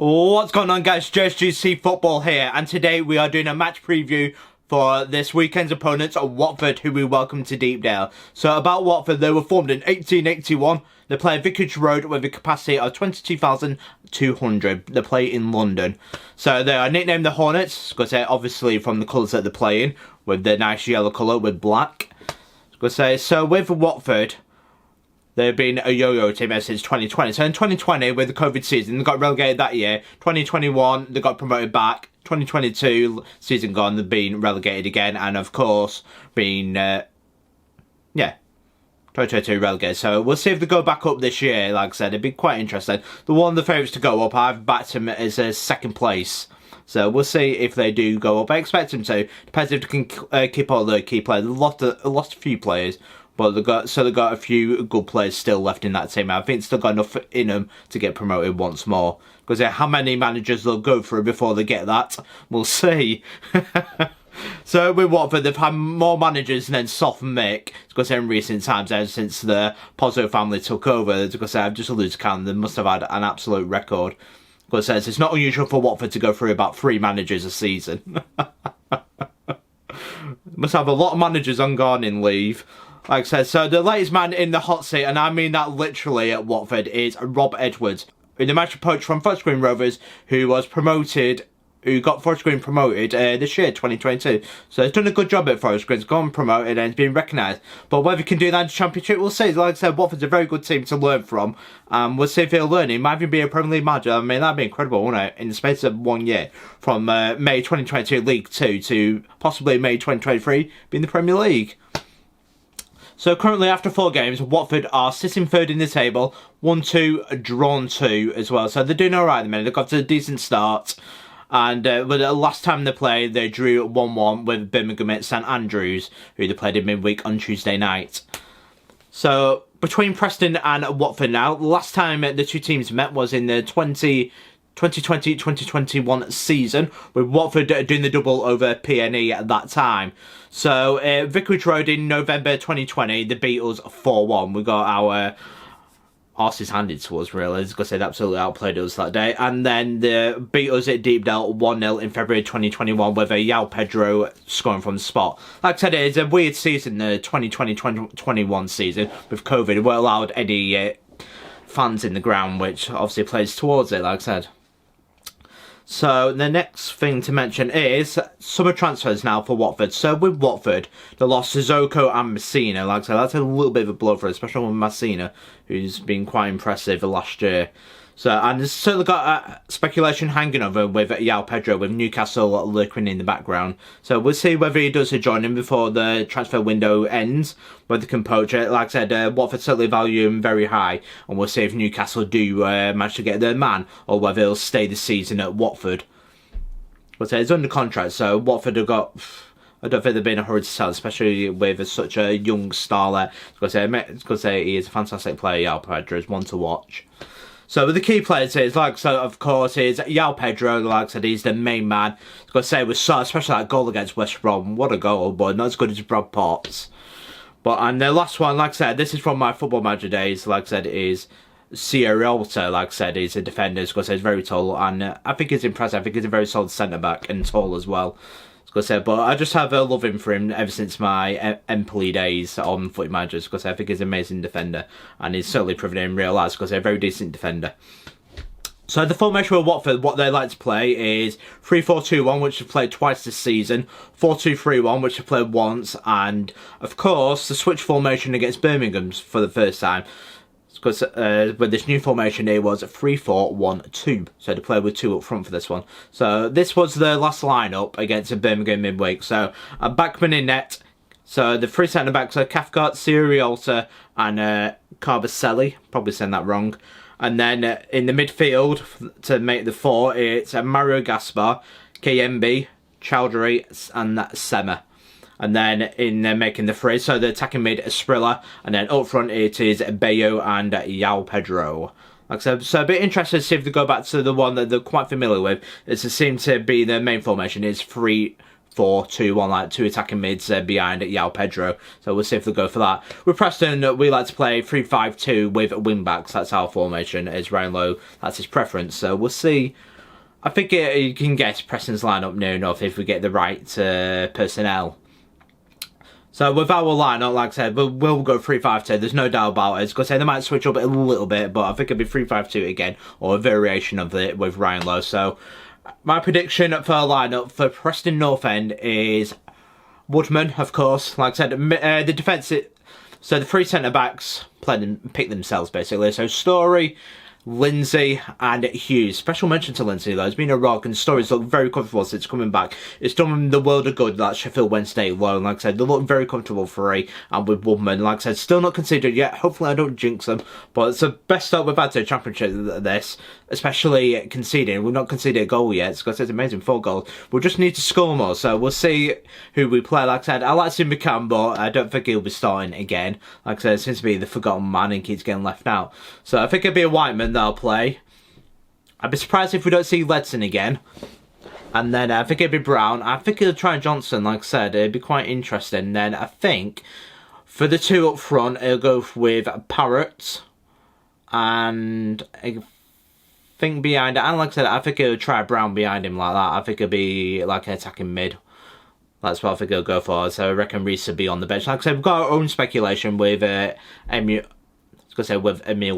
What's going on, guys? JSGC Football here, and today we are doing a match preview for this weekend's opponents, Watford, who we welcome to Deepdale. So about Watford, they were formed in 1881. They play at Vicarage Road with a capacity of 22,200. They play in London. So they are nicknamed the Hornets, because they're obviously from the colours that they're playing, with the nice yellow colour with black. So with Watford, they've been a yo-yo team ever since 2020. So in 2020, with the COVID season, they got relegated that year. 2021, they got promoted back. 2022, season gone, they've been relegated again. And of course, been, 2022 relegated. So we'll see if they go back up this year. Like I said, it'd be quite interesting. They're one of the favourites to go up. I've backed them as a second place. So we'll see if they do go up. I expect them to. Depends if they can keep all the key players. They've lost a few players. But they've got a few good players still left in that team. I think still got enough in them to get promoted once more. Because how many managers they'll go through before they get that, we'll see. So with Watford, they've had more managers than Soft and Mick. Because in recent times, ever since the Pozzo family took over, because I've just alluded to count, they must have had an absolute record. Because it's not unusual for Watford to go through about 3 managers a season. Must have a lot of managers on gardening leave. Like I said, so the latest man in the hot seat, and I mean that literally at Watford, is Rob Edwards, who the match poach from Forest Green Rovers, who got Forest Green promoted this year, 2022. So he's done a good job at Forest Green, he's gone promoted and he's been recognised. But whether he can do that in the Championship, we'll see. Like I said, Watford's a very good team to learn from. We'll see if he'll learn. He might even be a Premier League manager. I mean, that'd be incredible, wouldn't it? In the space of 1 year, from May 2022 League 2 to possibly May 2023 being the Premier League. So currently, after 4 games, Watford are sitting third in the table, 1-2, drawn 2 as well. So they're doing all right at the minute. They've got a decent start. And but the last time they played, they drew 1-1 with Birmingham at St Andrews, who they played in midweek on Tuesday night. So between Preston and Watford now, the last time the two teams met was in the 2020-2021 season, with Watford doing the double over PNE at that time. So Vicarage Road in November 2020, they beat us 4-1. We got our arses handed to us, really. I was going to say they absolutely outplayed us that day. And then they beat us at Deepdale 1-0 in February 2021 with a Joao Pedro scoring from the spot. Like I said, it's a weird season, the 2020-2021 season, with COVID. It weren't allowed any fans in the ground, which obviously plays towards it, like I said. So the next thing to mention is summer transfers now for Watford. So with Watford, they lost Sissoko and Messina. Like I said, that's a little bit of a blow for us, especially with Messina, who's been quite impressive last year. So, and there's certainly got speculation hanging over with Joao Pedro, with Newcastle lurking in the background. So we'll see whether he does join him before the transfer window ends, whether they can poach it. Like I said, Watford certainly value him very high, and we'll see if Newcastle do manage to get their man, or whether he'll stay the season at Watford. But he's under contract, so Watford have got... I don't think they've been in a hurry to sell, especially with such a young star there. I was going to say he is a fantastic player, Joao Pedro, is one to watch. So with the key players is, of course, is Joao Pedro. Like I said, he's the main man. I was going to say, especially that goal against West Brom. What a goal, but not as good as Brad Potts. And the last one, like I said, this is from my Football Manager days. Like I said, is Ciao. Like I said, he's a defender. He's very tall, and I think he's impressive. I think he's a very solid centre back and tall as well. But I just have a loving for him ever since my Empoli days on Footy Managers, because I think he's an amazing defender, and he's certainly proven it in real life, because he's a very decent defender. So the formation with Watford, what they like to play is 3-4-2-1, which they've played twice this season, 4-2-3-1, which they've played once, and of course the switch formation against Birmingham for the first time. Because with this new formation, it was 3-4-1-2. So they played with 2 up front for this one. So this was the last lineup against Birmingham midweek. So a backman in net. So the 3 centre backs are Cathcart, Ciao, and Carbacelli. Probably saying that wrong. And then in the midfield, to make the 4, it's Mario Gaspar, Kayembe, Chowdhury, and Sema. And then in making the 3, so the attacking mid is Sprilla, and then up front it is Bayo and Joao Pedro. Like I said, so a bit interested to see if they go back to the one that they're quite familiar with. It seems to be the main formation is 3-4-2-1, like 2 attacking mids behind Joao Pedro. So we'll see if they go for that. With Preston, we like to play 3-5-2 with wing backs. That's our formation. It's round low. That's his preference. So we'll see I think you can guess Preston's lineup near enough if we get the right personnel. So with our lineup, like I said, we'll go 3-5-2. There's no doubt about it. Because they might switch up a little bit, but I think it'll be 3-5-2 again, or a variation of it with Ryan Lowe. So my prediction for our lineup for Preston North End is Woodman, of course. Like I said, the defence. So the three centre backs pick themselves basically. So Story, Lindsay and Hughes. Special mention to Lindsay though. He's been a rock and Story's looked very comfortable since coming back. It's done the world of good that Sheffield Wednesday alone. Like I said, they look very comfortable for and with Woodman. Like I said, still not considered yet. Hopefully I don't jinx them. But it's the best start we've had to the championship this. Especially conceding. We've not conceded a goal yet. It's amazing 4 goals. We'll just need to score more. So we'll see who we play. Like I said, I like to see McCann, but I don't think he'll be starting again. Like I said, it seems to be the forgotten man and keeps getting left out. So I think it'll be a Whiteman that'll play. I'd be surprised if we don't see Ledson again. And then I think it'll be Brown. I think he'll try Johnson, like I said. It'd be quite interesting. Then I think for the 2 up front, it'll go with Parrott. And I think behind it, and like I said, I think he'll try Brown behind him like that. I think it'll be like an attacking mid. That's what I think he'll go for. So I reckon Reece will be on the bench. Like I said, we've got our own speculation with Emil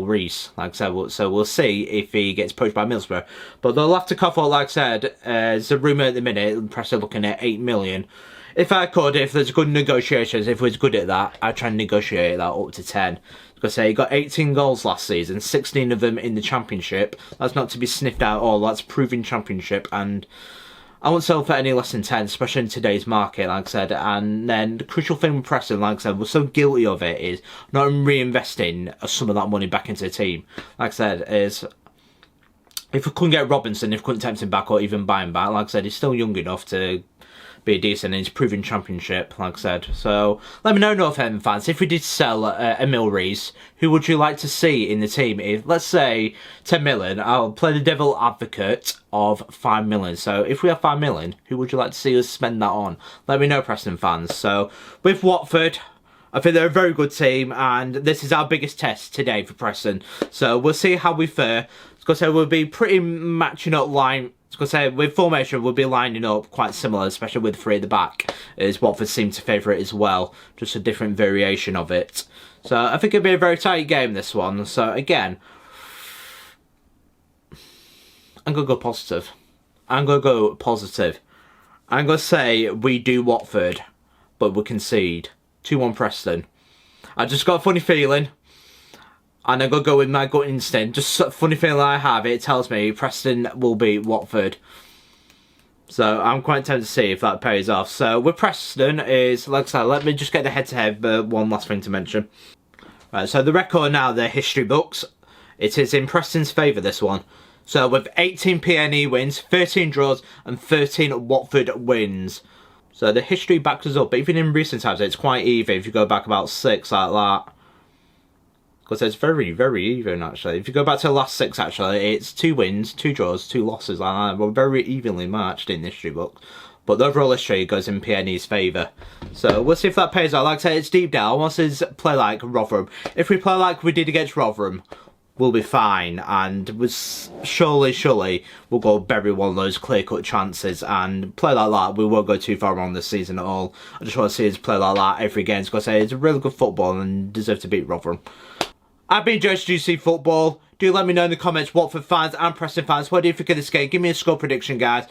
Reece. Like I said, so we'll see if he gets poached by Middlesbrough. But they'll have to cough out, like I said, there's a rumour at the minute, Preston looking at 8 million. If there's good negotiations, if we're good at that, I'd try and negotiate that up to 10. Because he got 18 goals last season, 16 of them in the Championship. That's not to be sniffed at at all. That's proven Championship, and I won't sell for any less than 10, especially in today's market, like I said. And then the crucial thing with Preston, like I said, we're so guilty of it, is not reinvesting some of that money back into the team. Like I said, is if we couldn't get Robinson, if we couldn't tempt him back or even buy him back, like I said, he's still young enough to be decent, and he's proven Championship, like I said. So let me know, Northampton fans, if we did sell Emil Reece, who would you like to see in the team? If, let's say, 10 million, I'll play the devil advocate of 5 million. So if we have 5 million, who would you like to see us spend that on? Let me know, Preston fans. So with Watford, I think they're a very good team, and this is our biggest test today for Preston. So we'll see how we fare. Because we'll be pretty matching up line. Because with formation, we'll be lining up quite similar, especially with 3 at the back, as Watford seem to favour it as well. Just a different variation of it. So I think it'll be a very tight game, this one. So again, I'm going to go positive. I'm going to say we do Watford, but we concede. 2-1 Preston. I just got a funny feeling. And I'm going to go with my gut instinct. Just a funny feeling I have. It tells me Preston will beat Watford. So I'm quite tempted to see if that pays off. So with Preston is, like I said, let me just get the head-to-head, but one last thing to mention. Right, so the record now, the history books, it is in Preston's favour, this one. So with 18 PNE wins, 13 draws, and 13 Watford wins. So the history backs us up. But even in recent times, it's quite even if you go back about 6 like that. Because it's very, very even, actually. If you go back to the last 6, actually, it's 2 wins, 2 draws, 2 losses like that. We're very evenly matched in the history book. But the overall history goes in PNE's favour. So we'll see if that pays out. Like I said, it's Deepdale. I want us to play like Rotherham. If we play like we did against Rotherham, we'll be fine. And surely we'll go bury one of those clear-cut chances and play like that. We won't go too far wrong this season at all. I just want to see us play like that every game. Because it's a really good football and deserve to beat Rotherham. I've been JSGC Football. Do let me know in the comments, Watford fans and Preston fans, what do you think of this game? Give me a score prediction, guys.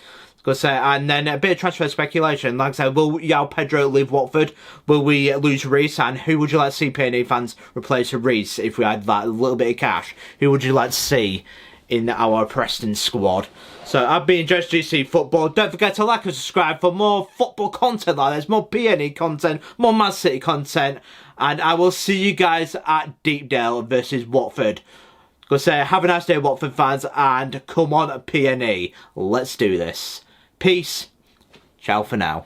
And then a bit of transfer speculation. Like I said, will Joao Pedro leave Watford? Will we lose Reece? And who would you like to see PNE fans replace Reece if we had that little bit of cash? Who would you like to see in our Preston squad? So I've been JSGC Football. Don't forget to like and subscribe for more football content like this, more PNE content, more Man City content. And I will see you guys at Deepdale versus Watford. Have a nice day, Watford fans, and come on, PNE. Let's do this. Peace. Ciao for now.